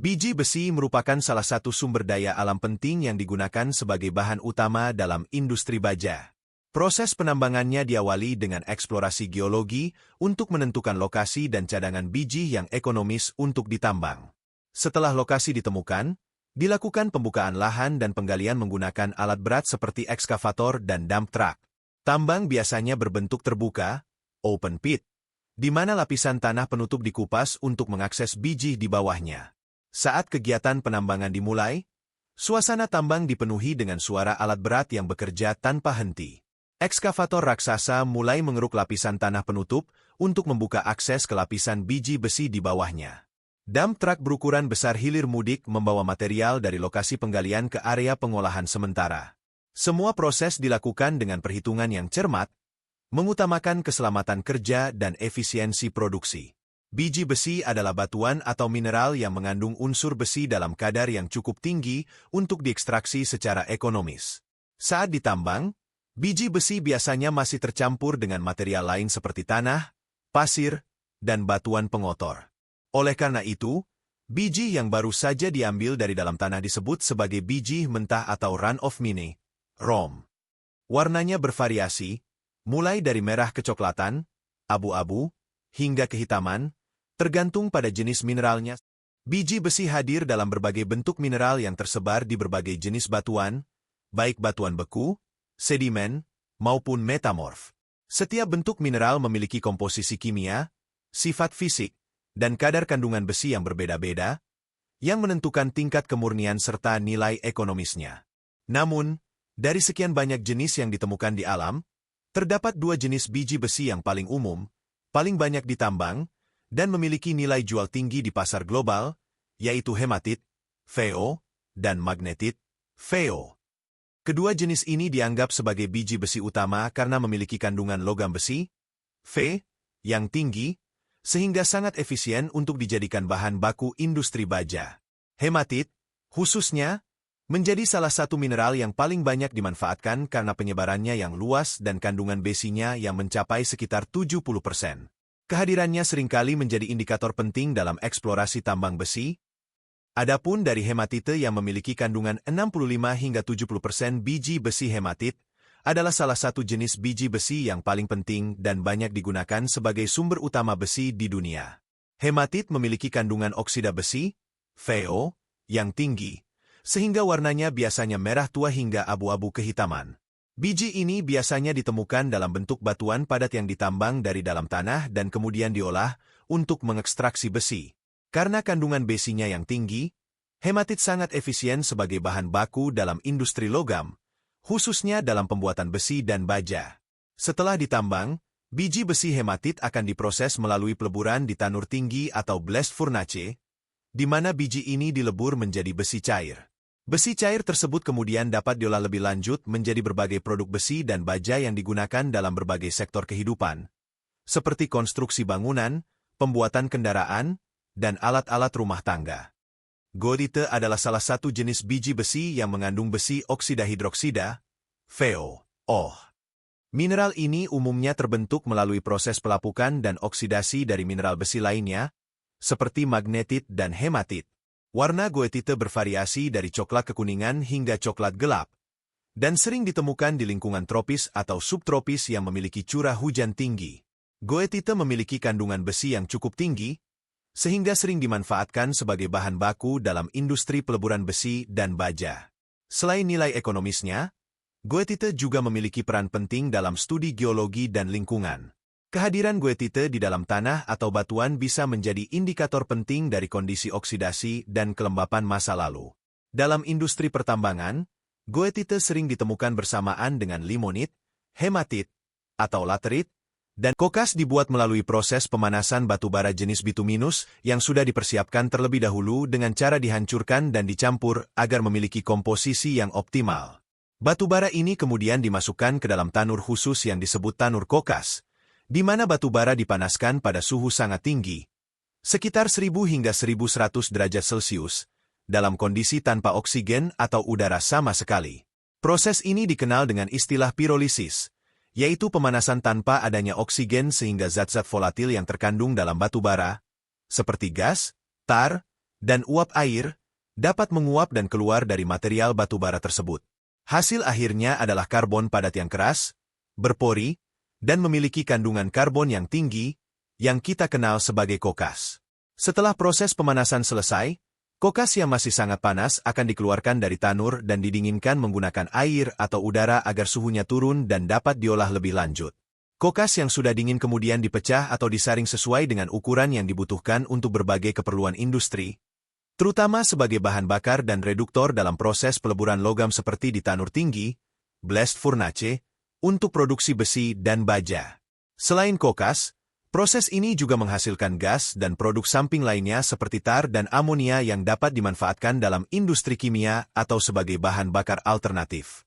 Biji besi merupakan salah satu sumber daya alam penting yang digunakan sebagai bahan utama dalam industri baja. Proses penambangannya diawali dengan eksplorasi geologi untuk menentukan lokasi dan cadangan biji yang ekonomis untuk ditambang. Setelah lokasi ditemukan, dilakukan pembukaan lahan dan penggalian menggunakan alat berat seperti ekskavator dan dump truck. Tambang biasanya berbentuk terbuka, open pit, di mana lapisan tanah penutup dikupas untuk mengakses biji di bawahnya. Saat kegiatan penambangan dimulai, suasana tambang dipenuhi dengan suara alat berat yang bekerja tanpa henti. Ekskavator raksasa mulai mengeruk lapisan tanah penutup untuk membuka akses ke lapisan biji besi di bawahnya. Dump truck berukuran besar hilir mudik membawa material dari lokasi penggalian ke area pengolahan sementara. Semua proses dilakukan dengan perhitungan yang cermat, mengutamakan keselamatan kerja dan efisiensi produksi. Biji besi adalah batuan atau mineral yang mengandung unsur besi dalam kadar yang cukup tinggi untuk diekstraksi secara ekonomis. Saat ditambang, biji besi biasanya masih tercampur dengan material lain seperti tanah, pasir, dan batuan pengotor. Oleh karena itu, biji yang baru saja diambil dari dalam tanah disebut sebagai biji mentah atau run-off mine, ROM. Warnanya bervariasi, mulai dari merah kecoklatan, abu-abu, hingga kehitaman, tergantung pada jenis mineralnya. Biji besi hadir dalam berbagai bentuk mineral yang tersebar di berbagai jenis batuan, baik batuan beku, sedimen, maupun metamorf. Setiap bentuk mineral memiliki komposisi kimia, sifat fisik, dan kadar kandungan besi yang berbeda-beda, yang menentukan tingkat kemurnian serta nilai ekonomisnya. Namun, dari sekian banyak jenis yang ditemukan di alam, terdapat dua jenis biji besi yang paling umum, paling banyak ditambang, dan memiliki nilai jual tinggi di pasar global, yaitu hematit, Fe, dan magnetit, Fe. Kedua jenis ini dianggap sebagai biji besi utama karena memiliki kandungan logam besi, Fe, yang tinggi, sehingga sangat efisien untuk dijadikan bahan baku industri baja. Hematit, khususnya, menjadi salah satu mineral yang paling banyak dimanfaatkan karena penyebarannya yang luas dan kandungan besinya yang mencapai sekitar 70%. Kehadirannya seringkali menjadi indikator penting dalam eksplorasi tambang besi. Adapun dari hematite yang memiliki kandungan 65 hingga 70% biji besi hematit, adalah salah satu jenis biji besi yang paling penting dan banyak digunakan sebagai sumber utama besi di dunia. Hematit memiliki kandungan oksida besi, Fe, yang tinggi, sehingga warnanya biasanya merah tua hingga abu-abu kehitaman. Biji ini biasanya ditemukan dalam bentuk batuan padat yang ditambang dari dalam tanah dan kemudian diolah untuk mengekstraksi besi. Karena kandungan besinya yang tinggi, hematit sangat efisien sebagai bahan baku dalam industri logam, khususnya dalam pembuatan besi dan baja. Setelah ditambang, biji besi hematit akan diproses melalui peleburan di tanur tinggi atau blast furnace, di mana biji ini dilebur menjadi besi cair. Besi cair tersebut kemudian dapat diolah lebih lanjut menjadi berbagai produk besi dan baja yang digunakan dalam berbagai sektor kehidupan, seperti konstruksi bangunan, pembuatan kendaraan, dan alat-alat rumah tangga. Goethite adalah salah satu jenis biji besi yang mengandung besi oksida hidroksida, Fe. Mineral ini umumnya terbentuk melalui proses pelapukan dan oksidasi dari mineral besi lainnya, seperti magnetit dan hematit. Warna goethite bervariasi dari coklat kekuningan hingga coklat gelap, dan sering ditemukan di lingkungan tropis atau subtropis yang memiliki curah hujan tinggi. Goethite memiliki kandungan besi yang cukup tinggi, sehingga sering dimanfaatkan sebagai bahan baku dalam industri peleburan besi dan baja. Selain nilai ekonomisnya, goethite juga memiliki peran penting dalam studi geologi dan lingkungan. Kehadiran goethite di dalam tanah atau batuan bisa menjadi indikator penting dari kondisi oksidasi dan kelembapan masa lalu. Dalam industri pertambangan, goethite sering ditemukan bersamaan dengan limonit, hematit, atau laterit, dan kokas dibuat melalui proses pemanasan batubara jenis bituminus yang sudah dipersiapkan terlebih dahulu dengan cara dihancurkan dan dicampur agar memiliki komposisi yang optimal. Batubara ini kemudian dimasukkan ke dalam tanur khusus yang disebut tanur kokas, di mana batubara dipanaskan pada suhu sangat tinggi, sekitar 1000 hingga 1100 derajat Celcius, dalam kondisi tanpa oksigen atau udara sama sekali. Proses ini dikenal dengan istilah pirolisis, yaitu pemanasan tanpa adanya oksigen sehingga zat-zat volatil yang terkandung dalam batubara, seperti gas, tar, dan uap air, dapat menguap dan keluar dari material batubara tersebut. Hasil akhirnya adalah karbon padat yang keras, berpori, dan memiliki kandungan karbon yang tinggi, yang kita kenal sebagai kokas. Setelah proses pemanasan selesai, kokas yang masih sangat panas akan dikeluarkan dari tanur dan didinginkan menggunakan air atau udara agar suhunya turun dan dapat diolah lebih lanjut. Kokas yang sudah dingin kemudian dipecah atau disaring sesuai dengan ukuran yang dibutuhkan untuk berbagai keperluan industri, terutama sebagai bahan bakar dan reduktor dalam proses peleburan logam seperti di tanur tinggi, blast furnace, untuk produksi besi dan baja. Selain kokas, proses ini juga menghasilkan gas dan produk samping lainnya seperti tar dan amonia yang dapat dimanfaatkan dalam industri kimia atau sebagai bahan bakar alternatif.